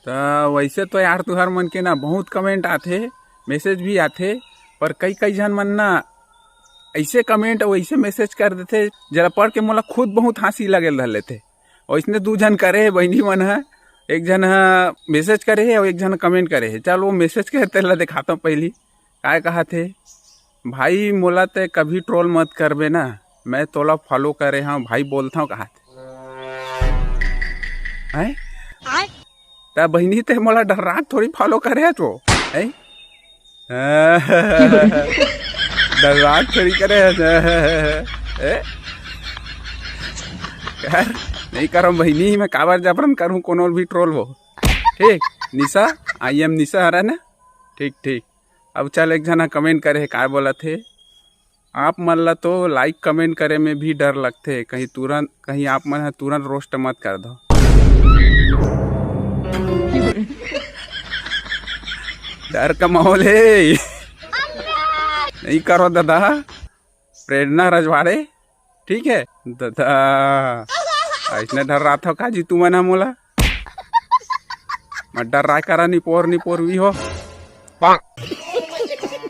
तो वैसे तो यार तुहर मन के ना बहुत कमेंट आथे, मैसेज भी आथे, पर कई कई जन मन ना ऐसे कमेंट वैसे मैसेज कर देते जरा पढ़ के मोला खुद बहुत हंसी लगे रह थे। वैसने दू जन करे बहनी मन है, एक जन मैसेज करे है और एक जन कमेंट करे है। चल वो मैसेज के तेला दिखाता हूँ। पहली काय कहा थे, भाई मोला ते कभी ट्रोल मत करबे ना, मैं तोला फॉलो करे हाँ भाई बोलता हूँ। कहा थे ता बहनी ते मोला डर थोड़ी फॉलो करे तो है डर थोड़ी करे यार नहीं करो बहनी, मैं काबर जबरन करूँ कोनो भी ट्रोल हो। ठीक निशा, आई एम निशा हरा ना। ठीक ठीक। अब चल एक जना कमेंट करे का बोला थे, आप मन ला तो लाइक कमेंट करे में भी डर लगते, कहीं आप मन तुरंत रोस्ट मत कर दो। डर का माहौल है नहीं करो दादा, प्रेरणा रजवाड़े। ठीक है दादा, ऐसने डर रहा था काजी तू मना मोला, मैं डर रहा करा निपोर भी हो।